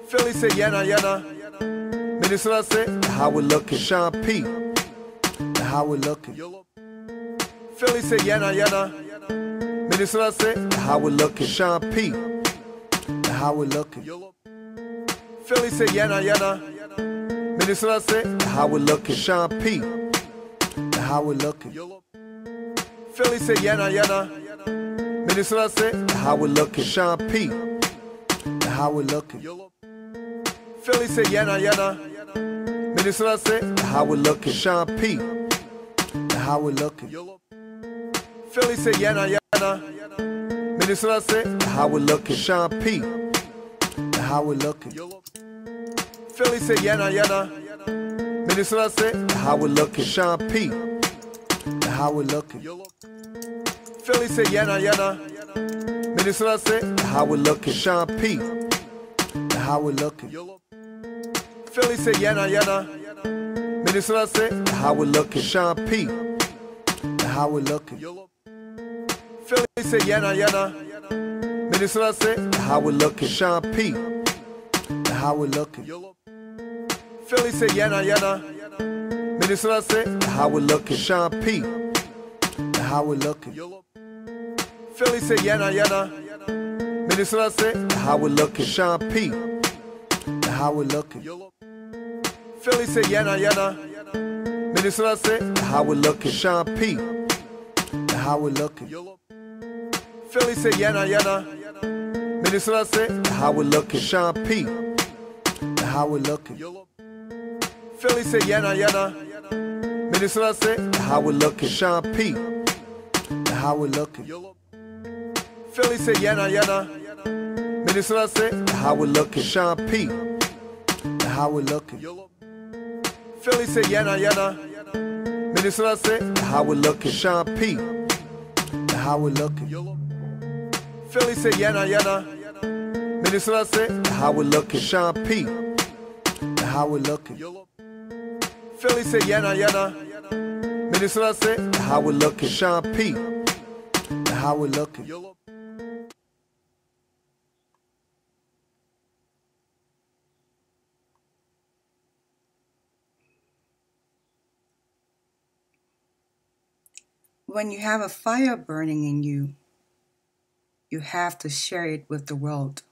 Philly say yana yana. Minnesota say how we looking. Sean P. How we looking. Philly say yana yana. Minnesota say how we looking. Sean P. How we looking. Philly say yana yana. Minnesota say how we looking. Sean P. How we looking. Philly say yana yana. Minnesota say how we looking. Sean P. How we looking. Philly say yana yana. Minnesota say how we looking. Sean P. How we looking. Philly say yana yana. Minnesota say how we looking. Sean P. How we looking. Philly say yana yana. Minnesota say how we looking. Sean P. How we looking. Philly say yana yana. Minnesota say how we looking. Sean P. How we looking. Philly say yana yana. Minnesota say how we looking. Sean P. How we looking. Philly say yana yana. Minnesota say how we looking. Sean P. How we looking. Philly say yana yana. Minnesota say how we looking. Sean P. How we looking. Philly say yana yana. Minnesota say how we looking. Sean P. How we looking. Philly say yana yana. Minnesota say how we looking. Sean P. How we looking. Philly say yana yana. Minnesota say how we looking. Sean P. How we looking. Philly say yana yana. Minnesota say how we looking. Sean P. How we looking. Philly say yana yana. Minnesota say how we looking. Sean P. How we looking. Philly say yana yana. Minnesota say how we looking. Sean P. How we looking. Philly say yana yana. Minnesota say how we looking. Sean P. How we looking. Philly say yana yana. Minnesota say how we looking. Sean P. How we looking. When you have a fire burning in you, you have to share it with the world.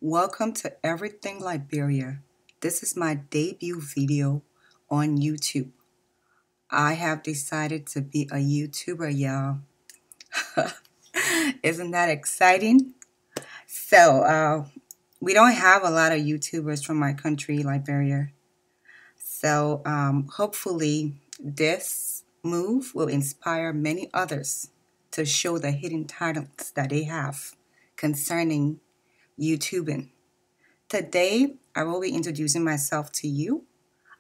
Welcome to Everything Liberia. This is my debut video on YouTube. I have decided to be a YouTuber, y'all. Isn't that exciting? So, we don't have a lot of YouTubers from my country, Liberia. So, hopefully this move will inspire many others to show the hidden talents that they have concerning YouTubing. Today, I will be introducing myself to you.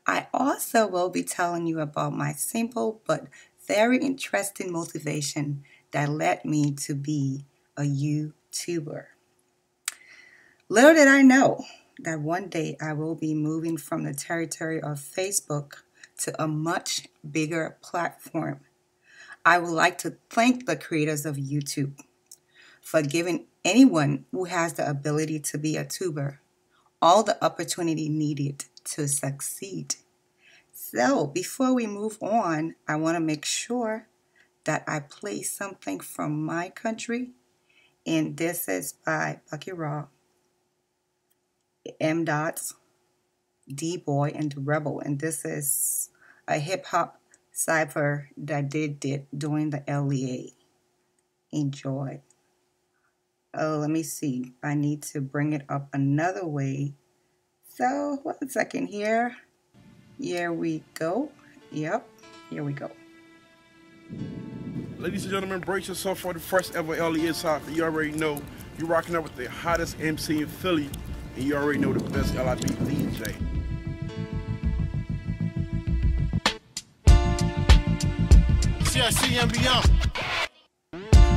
I also will be telling you about my simple but very interesting motivation that led me to be a YouTuber. Little did I know that one day I will be moving from the territory of Facebook to a much bigger platform. I would like to thank the creators of YouTube for giving anyone who has the ability to be a tuber all the opportunity needed to succeed. So before we move on, I want to make sure that I play something from my country, and this is by Bucky Raw, M. Dots, D-Boy, and the Rebel, and this is a hip-hop cipher that they did during the LEA. Enjoy. Oh, let me see. I need to bring it up another way. So, 1 second here. Here we go. Yep, here we go. Ladies and gentlemen, brace yourself for the first ever LEA cipher. You already know you're rocking up with the hottest MC in Philly, and you already know the best LIB DJ. CIC and beyond.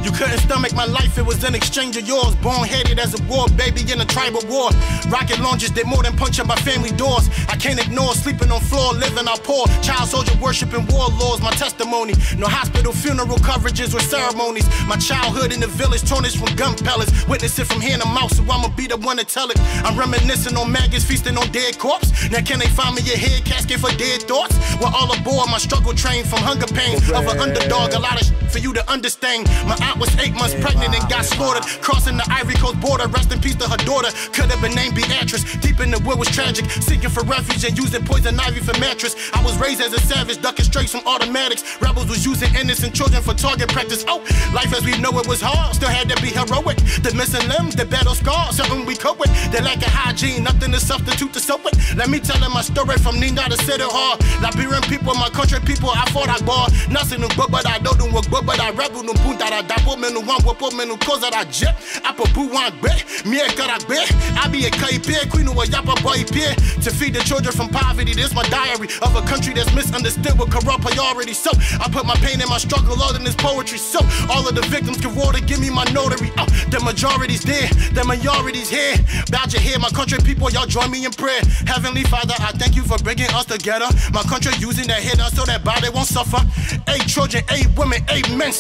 You couldn't stomach my life, it was an exchange of yours. Born-headed as a war baby in a tribal war. Rocket launches did more than punch at my family doors. I can't ignore sleeping on floor, living out poor. Child soldier worshiping warlords, my testimony. No hospital funeral coverages or ceremonies. My childhood in the village, tarnished from gun pellets. Witness it from hand to mouth, so I'ma be the one to tell it. I'm reminiscing on maggots, feasting on dead corpse. Now can they find me a head casket for dead thoughts? We're all aboard my struggle train from hunger pain of an underdog. A lot of for you to understand. My aunt was 8 months pregnant and got slaughtered. Crossing the Ivory Coast border, rest in peace to her daughter. Could have been named Beatrice. Deep in the wood was tragic. Seeking for refuge and using poison ivy for mattress. I was raised as a savage, ducking straight from automatics. Rebels was using innocent children for target practice. Oh, life as we know it was hard, still had to be heroic. The missing limbs, the battle scars, something we cope with. The lack of hygiene, nothing to substitute to soap with. Let me tell my story from Nina to City Hall. Liberian people, my country people, I fought I bar. Nothing no good, but I don't do work, but I rebel no punta da dapo menu one wapo menu cause I jet. I put boo one bet, me a karabé. I be a kaipe, queen of a yapa boy peer. To feed the children from poverty, this my diary of a country that's misunderstood with corrupt priorities. So I put my pain and my struggle all in this poetry. So all of the victims can water, give me my notary. Oh, the majority's there, the majority's here. Bow your head, my country people, y'all join me in prayer. Heavenly Father, I thank you for bringing us together. My country using that hit us so that body won't suffer. 8 children, 8 women, 8 men.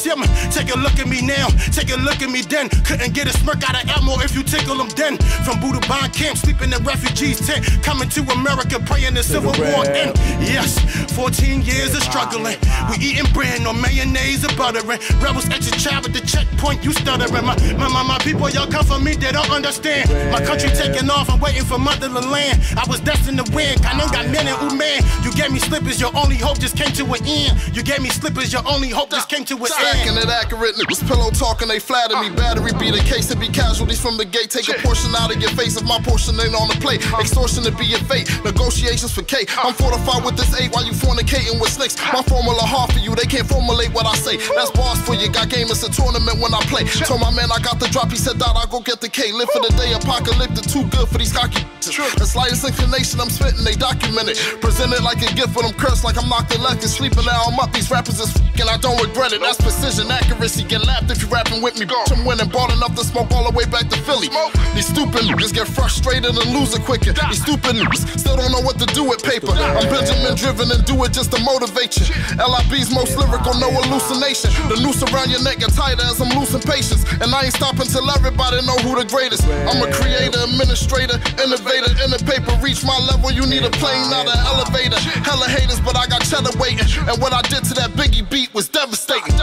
Take a look at me now, take a look at me then. Couldn't get a smirk out of Elmo if you tickle them then. From Budaban camp, sleeping in refugees tent. Coming to America, praying the Civil War end. Yes, 14 years of struggling. We eating bread, no mayonnaise or buttering. Rebels at your child at the checkpoint, you stuttering. My people, y'all come for me, they don't understand. My country taking off, I'm waiting for motherland land. I was destined to win, I know got men and man. You gave me slippers, your only hope just came to an end. You gave me slippers, your only hope just came to an end. Stacking it accurate, niggas pillow talking, they flatter me. Battery be the case, it be casualties from the gate. Take a portion out of your face if my portion ain't on the plate. Extortion to be your fate, negotiations for K. I'm fortified with this 8 while you fornicating with snakes. My formula hard for you, they can't formulate what I say. That's boss for you, got game, it's a tournament when I play. Told my man I got the drop, he said that I'll go get the K. Live for the day, apocalyptic, too good for these cocky bitches. The slightest inclination I'm spitting, they document it. Present it like a gift, but I'm cursed like I'm knocked elected. Sleeping now, I'm up, these rappers is f***ing, I don't regret it. That's precision, accuracy, get laughed if you rapping with me. Bitch, I'm winning, bought enough to smoke all the way back to Philly. These stupid niggas get frustrated and lose it quicker. These stupid niggas still don't know what to do with paper. I'm Benjamin driven and do it just to motivate you. LIB's most lyrical, no hallucination. The noose around your neck get tighter as I'm losing patience. And I ain't stopping till everybody know who the greatest. I'm a creator, administrator, innovator. In the paper, reach my level, you need a plane, not an elevator. Hella haters, but I got cheddar waiting. And what I did to that Biggie beat was devastating.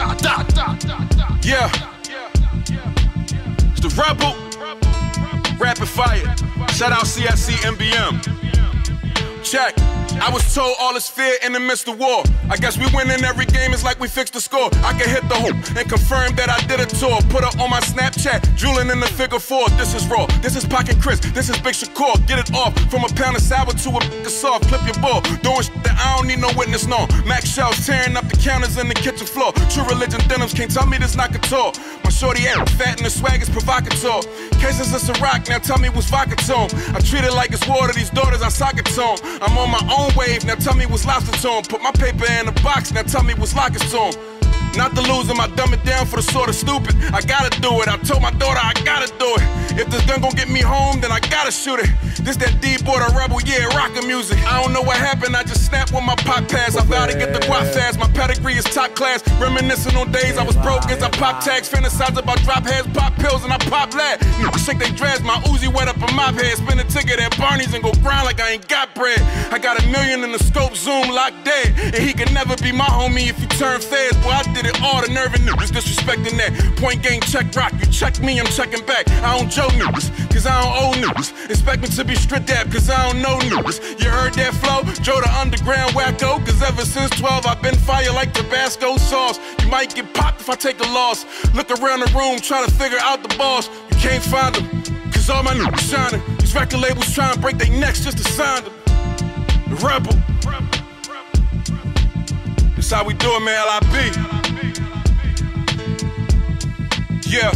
Yeah. It's the Rebel. Rapid fire. Shout out CSC MBM. Check. I was told all is fear in the midst of war. I guess we win in every game, it's like we fixed the score. I can hit the hoop and confirm that I did a tour. Put her on my Snapchat, drooling in the figure 4. This is raw, this is Pocket Chris, this is Big Shakur. Get it off, from a pound of sour to a soft. Clip your ball, doing shit that I don't need no witness, no. Max shells tearing up the counters in the kitchen floor. True religion denims, can't tell me this not couture. My shorty ass fat and the swag is provocateur. Cases of Ciroc, now tell me what's vodka tone. I treat it like it's water, these daughters I soccer tone. I'm on my own wave, now tell me what's lobster tone. Put my paper in a box, now tell me what's lockers tone. Not the loser, I dumb it down for the sort of stupid. I gotta do it, I told my daughter I gotta do it. If this gun gon' get me home, then I gotta shoot it. This that D-boy, the rebel, yeah, rockin' music. I don't know what happened, I just snapped with my pop pass. I vowed to get the guap fast, my pedigree is top class. Reminiscing on days I was broke as I pop tags. Fantasize about drop heads, pop pills, and I pop lad. Niggas shake they dreads, my Uzi wet up in my head. Spin a ticket at Barney's and go grind like I ain't got bread. I got $1 million in the scope, zoom, locked dead. And he can never be my homie if you turn feds. Boy, I did it all, the nerve and niggas disrespecting that. Point game, check rock, you check me, I'm checking back. I don't joke niggas, cause I don't owe niggas. Expect me to be stripped at, cause I don't know niggas. You heard that flow? Joe the underground wacko. Cause ever since 12, I've been fire like Tabasco sauce. You might get popped if I take a loss. Look around the room, trying to figure out the boss. You can't find them, cause all my niggas shining. These record labels trying to break their necks just to sign them. The Rebel. That's how we do it, man, LIB. Yeah.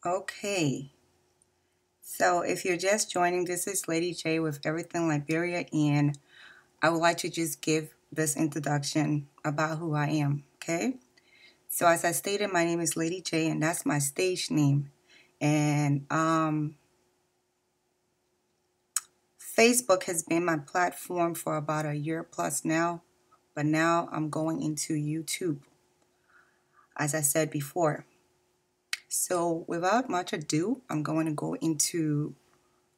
Okay. So if you're just joining, this is Lady J with Everything Liberia, and I would like to just give this introduction about who I am, okay? So as I stated, my name is Lady J, and that's my stage name. And Facebook has been my platform for about a year plus now, but now I'm going into YouTube, as I said before. So without much ado, I'm going to go into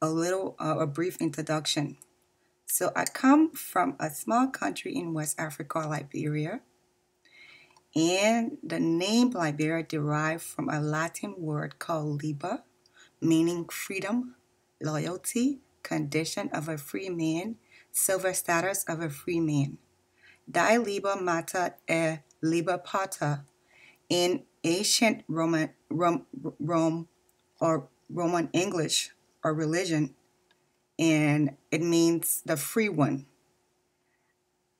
a brief introduction. So I come from a small country in West Africa, Liberia, and the name Liberia derived from a Latin word called liber, meaning freedom, loyalty, condition of a free man, silver status of a free man. Die liber mater e liber pater in ancient Rome or Roman English or religion, and it means the free one,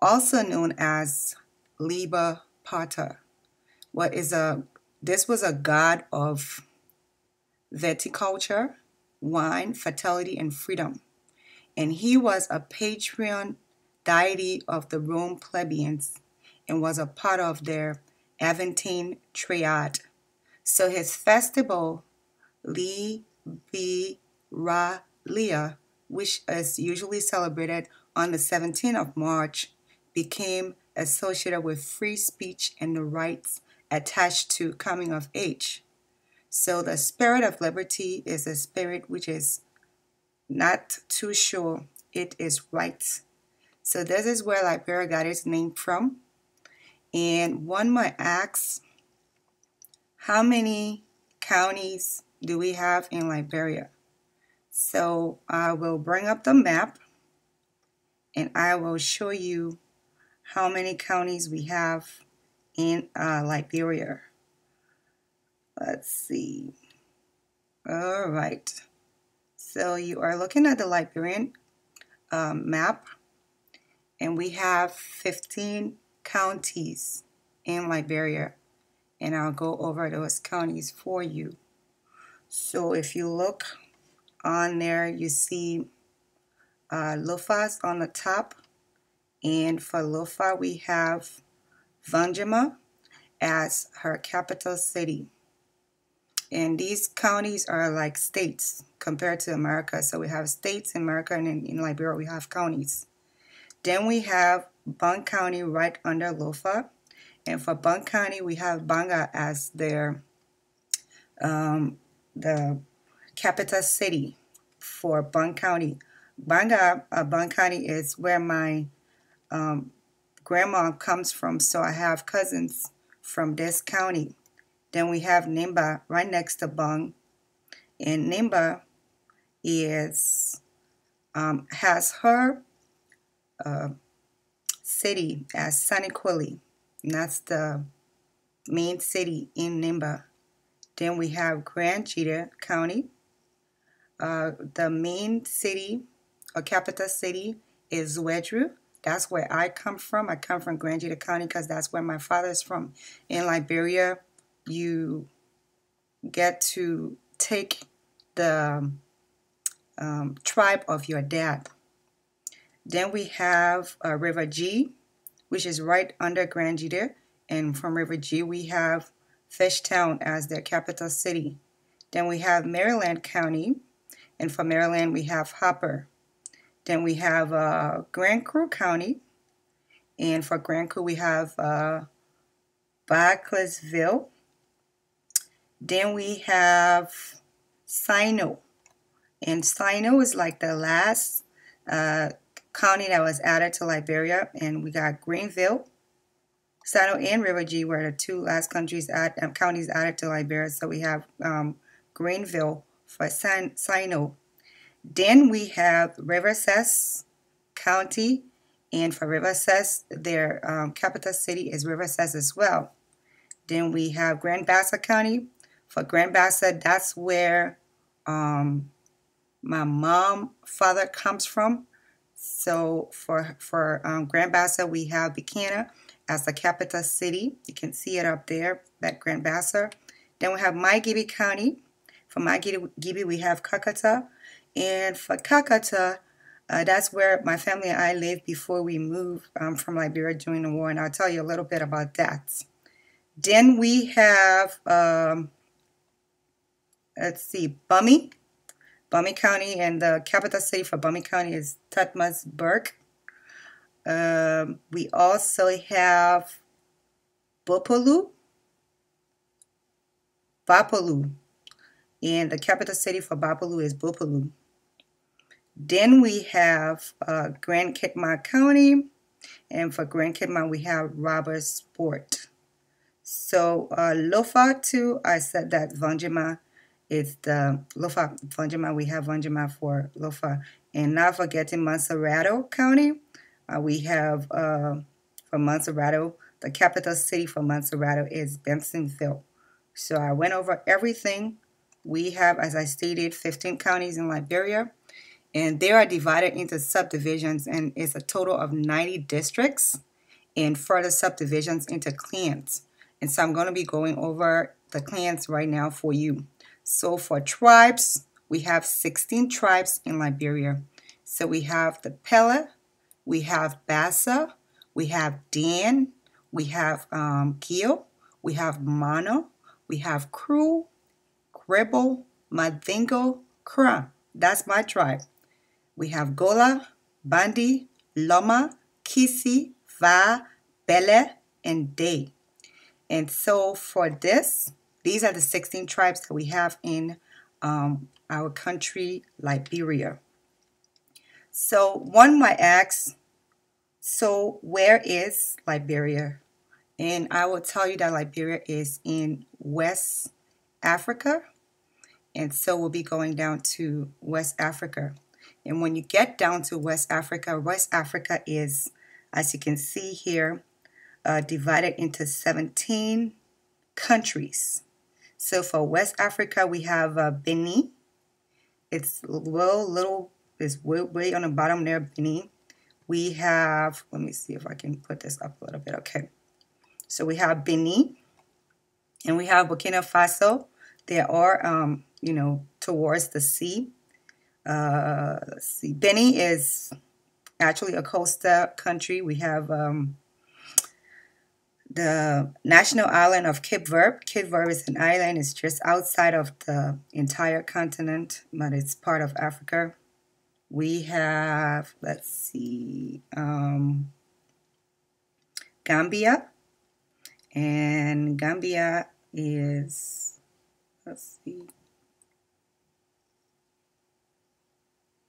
also known as liber pater. This was a god of viticulture, wine, fertility, and freedom. And he was a patron deity of the Rome plebeians and was a part of their Aventine triad. So his festival, Liberia, which is usually celebrated on the 17th of March, became associated with free speech and the rights attached to coming of age. So the spirit of liberty is a spirit which is not too sure it is right. So this is where Liberia got its name from. And one might ask, how many counties do we have in Liberia? So I will bring up the map and I will show you how many counties we have in Liberia. Let's see. All right. So you are looking at the Liberian map, and we have 15 counties in Liberia, and I'll go over those counties for you. So if you look on there, you see Lofa's on the top, and for Lofa we have Vanjima as her capital city. And these counties are like states compared to America. So we have states in America, and in Liberia we have counties. Then we have Bang County right under Lofa. And for Bang County, we have Banga as the capital city for Bang County. Bang County is where my grandma comes from, so I have cousins from this county. Then we have Nimba right next to Bang, and Nimba is has her city as Saniquili, and that's the main city in Nimba. Then we have Grand Jita County. The main city or capital city is Wedru. That's where I come from. I come from Grand Jita County because that's where my father is from. In Liberia, you get to take the tribe of your dad. Then we have River G, which is right under Grand Jita, and from River G we have Fishtown as their capital city. Then we have Maryland County, and for Maryland we have Hopper. Then we have Grand Cru County, and for Grand Cru we have Barclaysville. Then we have Sino, and Sino is like the last county that was added to Liberia, and we got Greenville. Sino and River G were the two last counties added to Liberia, so we have Greenville for Sino. Then we have Riversess County, and for Riversess, their capital city is Riversess as well. Then we have Grand Bassa County. For Grand Bassa, that's where my father comes from. So for Grand Bassa, we have Buchanan as the capital city. You can see it up there, that Grand Bassa. Then we have Maigebe County. For For Margibi, we have Kakata. And for Kakata, that's where my family and I lived before we moved from Liberia during the war. And I'll tell you a little bit about that. Then we have, let's see, Bumi County. And the capital city for Bumi County is Tutmosburg. We also have Bapolu, and the capital city for Bapolu is Bapolu. Then we have Grand Kitma County, and for Grand Kitma we have Robertsport. So Lofa too, I said that Vanjima is the Lofa Vanjima. We have Vanjima for Lofa, and not forgetting Montserrado County. We have for Montserrado, the capital city for Montserrado is Bensonville. So I went over everything. We have, as I stated, 15 counties in Liberia, and they are divided into subdivisions, and it's a total of 90 districts and further subdivisions into clans. And so I'm going to be going over the clans right now for you. So for tribes, we have 16 tribes in Liberia. So we have the Pele, we have Bassa, we have Dan, we have Gio, we have Mano, we have Kru, Gribble, Madingo, Kra. That's my tribe. We have Gola, Bandi, Loma, Kisi, Va, Bele, and Day. And so for this, these are the 16 tribes that we have in our country, Liberia. So one might ask, so where is Liberia? And I will tell you that Liberia is in West Africa. And so we'll be going down to West Africa. And when you get down to West Africa is, as you can see here, divided into 17 countries. So for West Africa, we have Benin. It's it's way on the bottom there, Benin. We have, let me see if I can put this up a little bit. Okay. So we have Benin, and we have Burkina Faso. They are, towards the sea. Let's see. Benin is actually a coastal country. We have the national island of Cape Verde. Cape Verde is an island. It's just outside of the entire continent, but it's part of Africa. We have, let's see, Gambia. And Gambia is, let's see,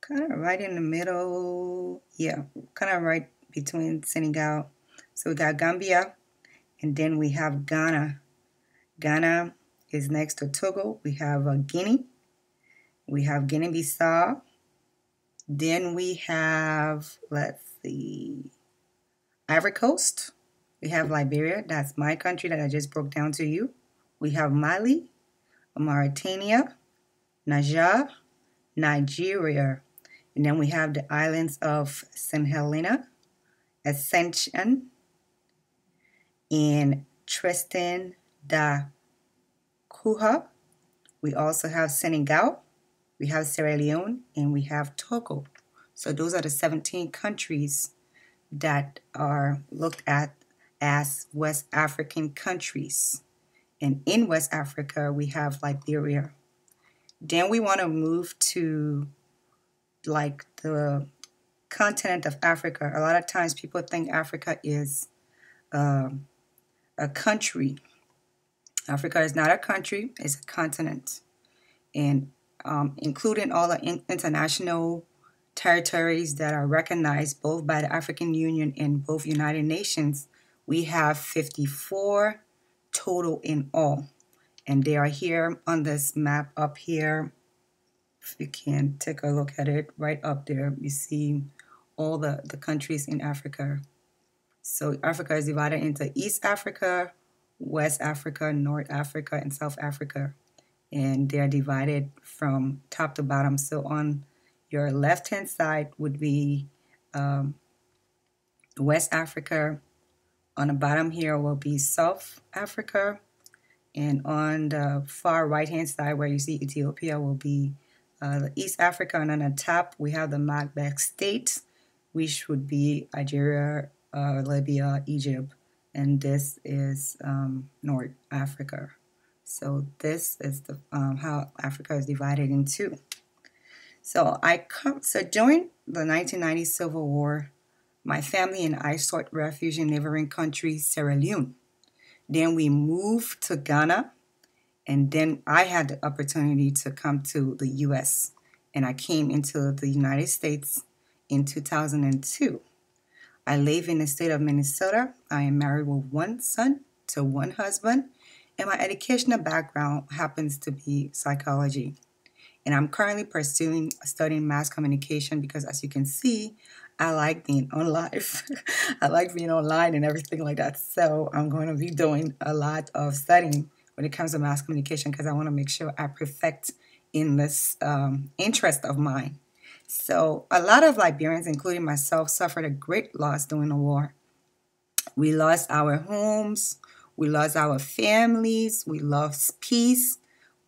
kind of right in the middle. Yeah, kind of right between Senegal. So we got Gambia, and then we have Ghana. Ghana is next to Togo. We have Guinea. We have Guinea-Bissau. Then we have, let's see, Ivory Coast. We have Liberia. That's my country that I just broke down to you. We have Mali, Mauritania, Niger, Nigeria. And then we have the islands of St. Helena, Ascension, and Tristan da Cunha. We also have Senegal, we have Sierra Leone, and we have Togo. So those are the 17 countries that are looked at as West African countries. And in West Africa, we have Liberia. Then we want to move to like the continent of Africa. A lot of times people think Africa is a country. Africa is not a country, it's a continent. And including all the international territories that are recognized both by the African Union and both United Nations, we have 54 total in all. And they are here on this map up here. If you can take a look at it right up there, you see all the countries in Africa. So Africa is divided into East Africa, West Africa, North Africa, and South Africa. And they're divided from top to bottom. So on your left-hand side would be West Africa. On the bottom here will be South Africa. And on the far right-hand side where you see Ethiopia will be the East Africa. And on the top, we have the Maghreb states, which would be Algeria, Libya, Egypt. And this is North Africa. So this is the how Africa is divided in two. So during the 1990 Civil War, my family and I sought refuge in neighboring country Sierra Leone. Then we moved to Ghana, and then I had the opportunity to come to the U.S. and I came into the United States in 2002. I live in the state of Minnesota. I am married with one son to one husband, and my educational background happens to be psychology. And I'm currently studying mass communication because, as you can see, I like being on live. I like being online and everything like that. So I'm going to be doing a lot of studying when it comes to mass communication because I want to make sure I perfect in this interest of mine. So a lot of Liberians, including myself, suffered a great loss during the war. We lost our homes. We lost our families. We lost peace.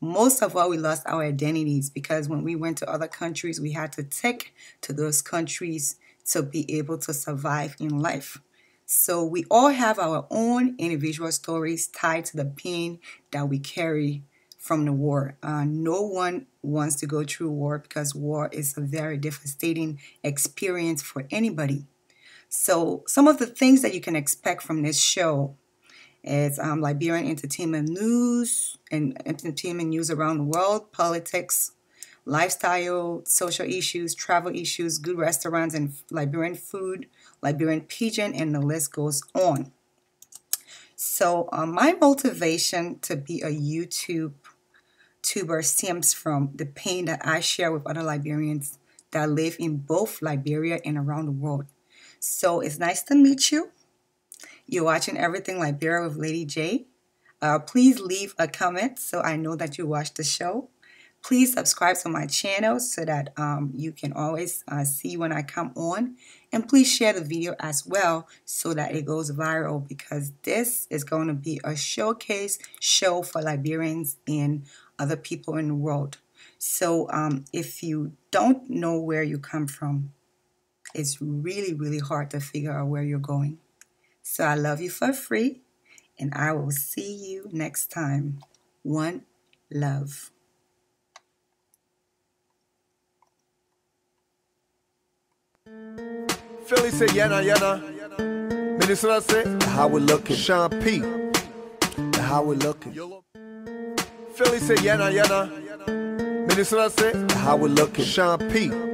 Most of all, we lost our identities because when we went to other countries, we had to take to those countries to be able to survive in life. So we all have our own individual stories tied to the pain that we carry from the war. No one wants to go through war because war is a very devastating experience for anybody. So some of the things that you can expect from this show is Liberian entertainment news and entertainment news around the world, politics, lifestyle, social issues, travel issues, good restaurants and Liberian food, Liberian pidgin, and the list goes on. So my motivation to be a YouTuber stems from the pain that I share with other Liberians that live in both Liberia and around the world. So it's nice to meet you. You're watching Everything Liberia with Lady J. Please leave a comment so I know that you watched the show. Please subscribe to my channel so that you can always see when I come on. And please share the video as well so that it goes viral because this is going to be a showcase show for Liberians and other people in the world. So if you don't know where you come from, it's really, really hard to figure out where you're going. So I love you for free, and I will see you next time. One love. Philly say yana yana. Minnesota say how we looking. Sean P. How we looking. Philly say yana yana. Minnesota say how we looking. Sean P.